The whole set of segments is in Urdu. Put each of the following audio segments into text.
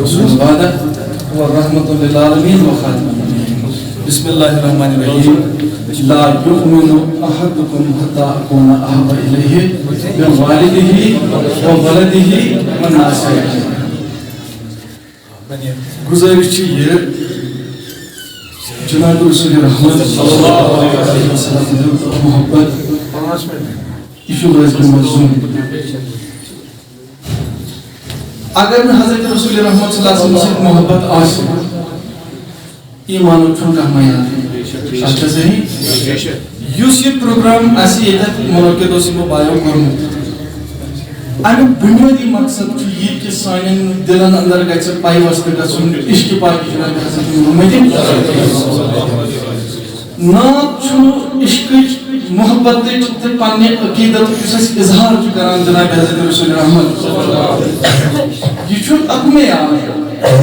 رسول بعده ورحمة للعالمين وخاتم بسم الله الرحمن الرحيم لا يؤمن أحدكم حتى أكون أحب إليه من والده وولده والناس أجمعين. گزارش یہ جناب رسول رحمت صلی اللہ علیہ وسلم محبت یہ روز مضمون اگر میں حضرت رسول رحمت صلی اللہ علیہ وسلم سے محبت آسے ایمان اٹھن کا میان اچھا صحیح یوس یہ پروگرام ایسی ایتت منعقد ہو سمو بایو کرمت امی بنیادی مقصد یہ کہ سانین دلن اندر گھر پائی وسط گھن عشق پاکی جناب حضرت محمد نات چھو عشق محبت تے پانے عقیدت جس اظہار کران جناب حضرت رسول رحمت یہ چھو اکمے آئے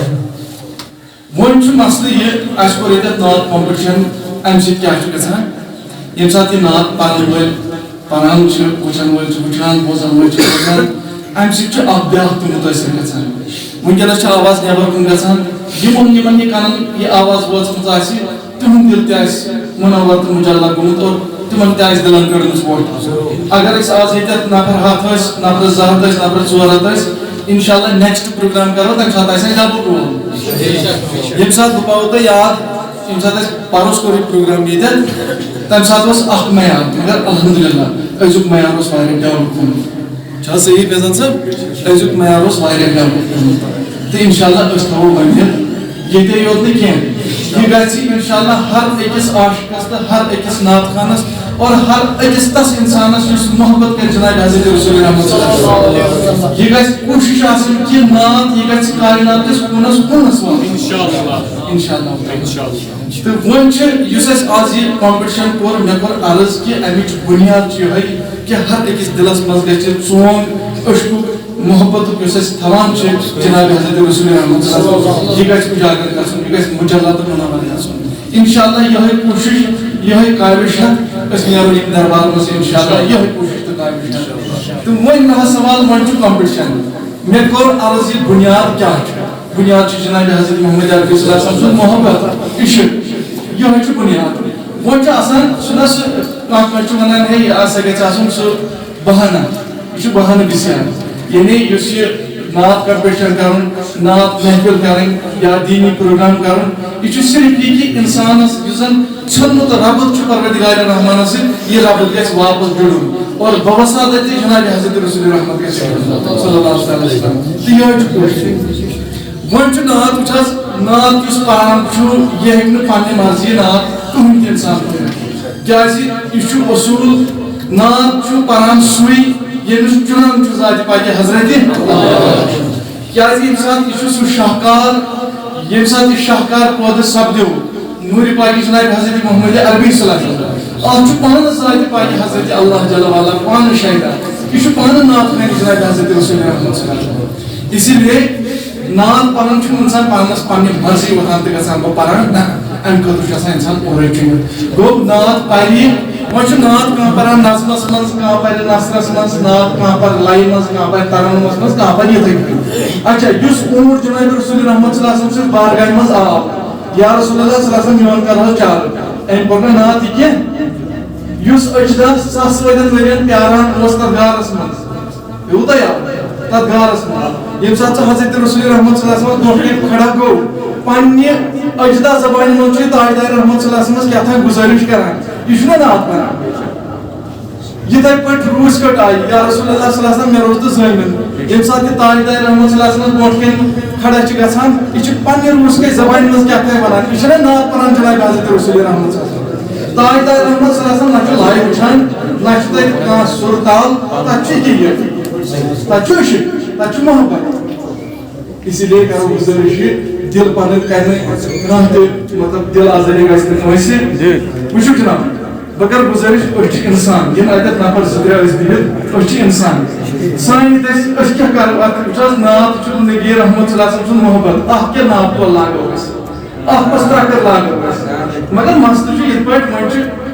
ون چھو مسئلہ یہ اس کو ریتت نات کمپٹیشن ام سے کیا چھو گھن یم ساتھ یہ نات پانے ول پران وچان ول وچان بوزان ول بوزان ام سچ اخ بیاکھ تہ متاثر گژھان ونکس آواز نیبر کن گژھان یمن یہ کنن یہ آواز بوزمت آسہِ تہند دل تہ آسہِ منور تہ مجلہ گومت اور تمن تہ آسہِ دلن کڑمٕژ ووٹ اگر أسۍ آز ییٚتٮ۪تھ نفر ہتھ ٲسۍ نفر زٕ ہتھ ٲسۍ نفر ژور ہتھ ٲسۍ انشاءاللہ نیکسٹ پروگرام کرو تمہِ ساتہٕ آسہِ اَسہِ ڈبل رول ییٚمہِ ساتہٕ بہٕ پاوو تۄہہِ یاد ییٚمہِ ساتہٕ اَسہِ پرُس کوٚر یہِ پروگرام ییٚتٮ۪تھ تمہِ ساتہٕ اوس اکھ معیار مگر الحمدللہ أزیُک معیار اوس واریاہ ڈیولپ گوٚمُت چھا صحیح فیضان صٲب أزیُک معیار اوس واریاہ ڈیولپ گوٚمُت تہٕ انشاءاللہ أسۍ تھاوو ؤنِتھ ییٚتے یوت نہٕ کینٛہہ یہِ گژھِ انشاءاللہ ہر أکِس عاشقس تہٕ ہر أکِس نعت خانس اور ہر أکِس تس انسانس یُس محبت کرِ جناب حضرت رسول رحمت صلی اللہ علیہ وسلم یہ گژھِ کوٗشِش آسٕنۍ کہِ نعت یہِ گژھِ کائنات کِس کوٗنس کوٗنس واتُن انشاءاللہ تہٕ وۄنۍ چھِ یُس اَسہِ آز یہِ کمپٹیشن کوٚر مےٚ کوٚر عرض کہِ اَمِچ بُنیاد چھِ یِہوٚے کہِ ہر أکِس دِلس منٛز گژھِ ژونگ عشقُک محبتُک یُس أسۍ تھاوان چھِ جناب حضرت رسول رحمت صلی اللہ علیہ وسلم یہِ گژھِ اُجاگر گژھُن یہِ گژھِ مجلہ تہٕ منور گژھُن انشاءاللہ یِہوٚے کوٗشش یِہوٚے کاوِشَت أسۍ نیرو ییٚمہِ دربار منٛز انشاءاللہ یِہوٚے کوٗشش تہٕ کاوِشَت تہٕ وۄنۍ مےٚ حظ سوال وۄنۍ چھُ کمپٹیشن مےٚ کوٚر عرض یہِ بُنیاد کیٛاہ چھُ بُنیاد چھُ جناب حضرت محمد عربی صلی اللہ علیہ وسلم سُنٛد محبت عشق یِہوٚے چھُ بُنیاد وۄنۍ چھُ آسان چھُنہ سُہ کانٛہہ کانٛہہ چھُ وَنان ہے یہِ ہسا گژھِ آسُن سُہ بہانہ یہِ چھُ بہانہٕ بِسیار یعنی یُس یہِ نعت کمپٹیشن کرُن نعت محفل کرٕنۍ یا دیٖنی پروگرام کرُن یہ چھُ صرف یہ کہ انسانس یُس زن ژھنمُت ربط چھُ پروردگار رحمانس سۭتۍ یہِ ربط گژھِ واپس جُڑُن اور بوسعت جناب حضرت رسول رحمت گژھِ صلی اللہ علیہ وسلم تہٕ یِہوٚے چھُ کوٗشش وۄنۍ چھُ نعت وٕچھ حظ نعت یُس پران چھُ یہِ ہیٚکہِ نہٕ پننہِ مرضی نعت کٕہٕنۍ تہِ انسان پٔرِتھ کیازِ یہِ چھُ اصوٗل نعت چھُ پران سُے ییٚمِس چُنان چھُ ذاتِ پاکِ حضرت کیازِ ییٚمہِ ساتہٕ یہِ چھُ سُہ شاہکار ییٚمہِ ساتہٕ یہِ شاہکار پٲدٕ سپدیو نوٗرِ پاکہِ جناب حضرت محمد عربی صلی اللہ علیہ وسلم اتھ چھُ پانہٕ ذاتِ پاکہِ حضرت اللہ جل وعلا پانہٕ شاہدہ یہِ چھُ پانہٕ نعت خانہِ جناب حضرت رسول رحمت صلی اللہ علیہ وسلم اسی لیے نعت پران چھُنہٕ انسان پانس پننہِ مرضی وۄتھان تہٕ گژھان بہٕ پران نہ امہِ خٲطرٕ چھُ آسان انسان اورے چُنِتھ گوٚو نعت پرِ وۄنۍ چھُ نعت کانٛہہ پران نظمس منٛز کانٛہہ پرِ نثرس منٛز نعت کانٛہہ پرِ لایہِ منٛز کانٛہہ پرِ ترنمس منٛز کانٛہہ پرِ یِتھٕے کٔنۍ اچھا یُس اوٗنٹ جناب رسول رحمت صلی اللہ علیہ وسلم سٕنٛدِ بارگاہہِ منٛز آو یا رسول اللہ صلی اللہ علیہ وسلم میون کر حظ چارٕ أمۍ پوٚر نہٕ نعت یہِ کینٛہہ یُس أجداد ساسہٕ ؤرین ؤرین پیاران اوس تتھ غارس منٛز پیوٗتاہ یاد تتھ غارس منٛز ییٚمہِ ساتہٕ سُہ حضرت رسول رحمت صلی اللہ علیہ وسلم برونٛٹھ کَنۍ کھڑا گوٚو پننہِ اجدا زبانہِ منٛز چھُ تاجدار رحمت صلی اللہ علیہ وسلمس کیٛاہتام گُزٲرِش کران یہِ چھُنہ نعت پران یِتھٕے پٲٹھۍ روٗس کٔٹ آیہِ یا رسول اللہ صلی اللہ علیہ وسلم مےٚ روز تہٕ زٲمِن ییٚمہِ ساتہٕ یہِ تاجدار رحمت صلی اللہ علیہ وسلم برونٛٹھ کَنۍ کھڑا چھِ گژھان یہِ چھُ پننہِ روٗسکے زبانہِ منٛز کیٛاہتام ونان یہِ چھُنہ نعت پران جناب حضرت رسول رحمت صلی اللہ علیہ وسلم تاجدار رحمت صلی اللہ علیہ وسلم نہ چھُ لایہِ وٕچھان نہ چھُ تتہِ کانٛہہ سُر تال تتھ چھُ یہِ تتھ چھُ عشق تتھ چھُ محبت اسی لیے کرو گُزٲرِش یہِ دل پنٕنۍ کرِ نہٕ کانٛہہ تہِ مطلب دل آزٲری گژھِ نہٕ کٲنٛسہِ وٕچھِو جناب بہٕ کرٕ گُزٲرِش أسۍ چھِ اِنسان یِم اَتٮ۪تھ نفر زٕ ترٛےٚ ٲسۍ بِہِتھ أسۍ چھِ اِنسان سانہِ دٔسۍ أسۍ کیٛاہ کرو اَتھ وٕچھ حظ نعت چھُ نبی رحمت صلی اللہ علیہ وسلم سُنٛد محبت اکھ کیٛاہ نعت تول لاگو أسۍ اکھ پس ترٛکٕر لاگو أسۍ مگر مسلہٕ چھُ یِتھ پٲٹھۍ وۄنۍ چھُ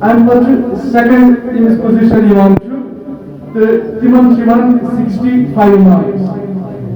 and but second in this position Iman the Timon 65 marks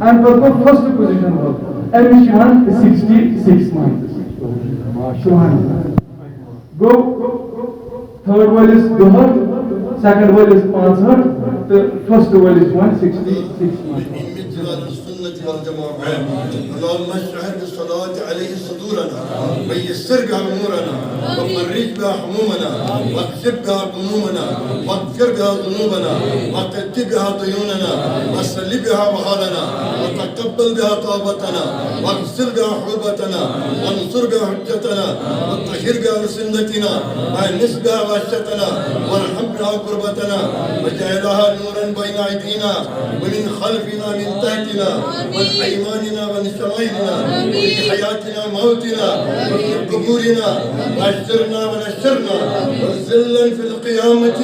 and but the first position was Iman 66 marks Subhanallah go third one is Duhar second one is Panchar the first one is 166 marks اللهم اشرح بالصلاة عليه صدورنا ويسر بها أمورنا وفرج بها همومنا واكسب بها همومنا واغفر بها ذنوبنا وقتب بها ديوننا وسل بها وهالنا وتقبل بها توبتنا واغسل بها حوبتنا وانصر بها حجتنا وطهر بها سنتنا وانس بها غشتنا وارحم بها قربتنا وجعلها نورا بين أيدينا ومن خلفنا من تحتنا ومن أيماننا ومن شمائلنا وفي حياتنا موتنا وفي قبورنا وأشرنا ونشرنا وذلا في القيامة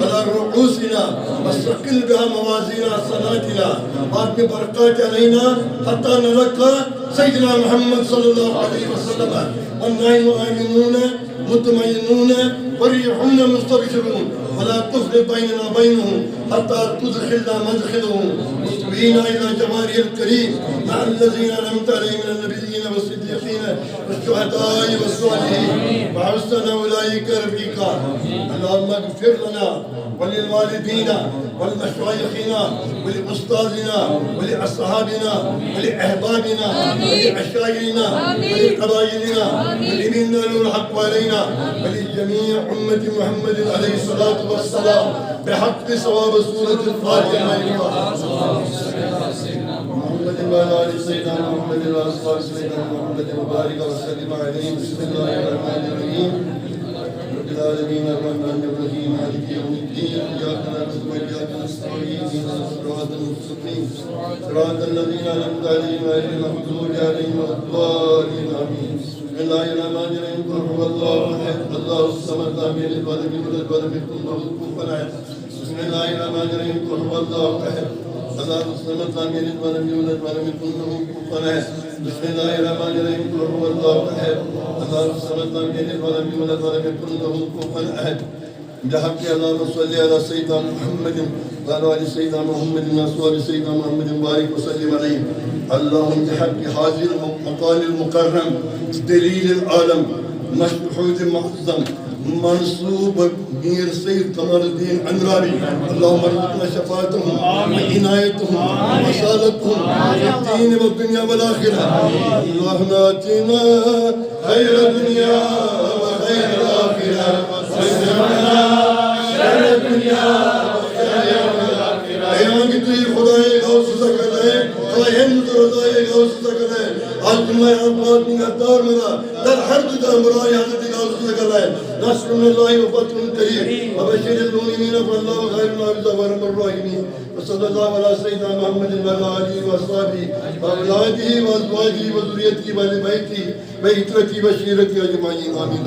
على رؤوسنا واستقل بها موازين صلاتنا وأتم بركات علينا حتى نلقى سيدنا محمد صلى الله عليه وسلم والنعيم آمنون مطمئنون فرحون مستبشرون ولا تفرق بيننا وبينهم حتى تدخلنا مدخلهم مستوين إلى جواره الكريم مع الذين أنعمت عليهم من النبيين والصديقين والشهداء والصالحين وحسن أولئك رفيقا اللهم اغفر لنا وللوالدين ولمشايخنا ولأستاذنا ولأصحابنا ولأحبابنا ولأشايخنا ولقبائلنا ولمن له الحق علينا ولجميع أمة محمد عليه الصلاة والسلام بحق ثواب سورة الفاتحة محمد وعلى آل سيدنا محمد وأصحاب سيدنا محمد وبارك وسلم عليهم بسم الله الرحمن الرحيم رب العالمين الرحمن الرحيم مالك يوم الدين إياك نعبد وإياك نستعين اهدنا الصراط المستقيم صراط الذين أنعمت عليهم غير المغضوب عليهم ولا الضالين آمين بسم الله الرحمن الرحيم قل هو الله أحد الله الصمد لم يلد ولم يولد ولم يكن له كفوا أحد بسم الله الرحمن الرحيم قل هو الله أحد الله الصمد لم يلد ولم يولد ولم يكن له كفوا أحد بسم الله الرحمن الرحيم قل هو الله أحد الله الصمد لم يلد ولم يولد ولم يكن له كفوا أحد بحق اللهم صل على سيدنا محمد وعلى آل سيدنا محمد وأصحاب سيدنا محمد وبارك وسلم عليه اللهم بحق هذا المقام المكرم دليل العالم مشهود معظم منصوب مير سيد قمر الدين عنرابي اللهم ارزقنا شفاعتهم وعنايتهم وصالتهم في الدين والدنيا والآخرة اللهم آتنا خير الدنيا وخير الآخرة واجعلنا شر Altınlay Anfal Nigattar Mera, Dar Harduda Muraya Hazreti Gavsu'ya kalay. Nasrullahi ve Fathun Terim. Ve beşeril mu'minine fallahu hayrun hafiza ve rahmur rahimin. Ve sallallahu ala seyyidina Muhammedin ve ala alihi ve ashabihi ve evladihi ve azvacihi ve zürriyetihi ve li beyti ve itreti ve şireti ecmaîn. Amin.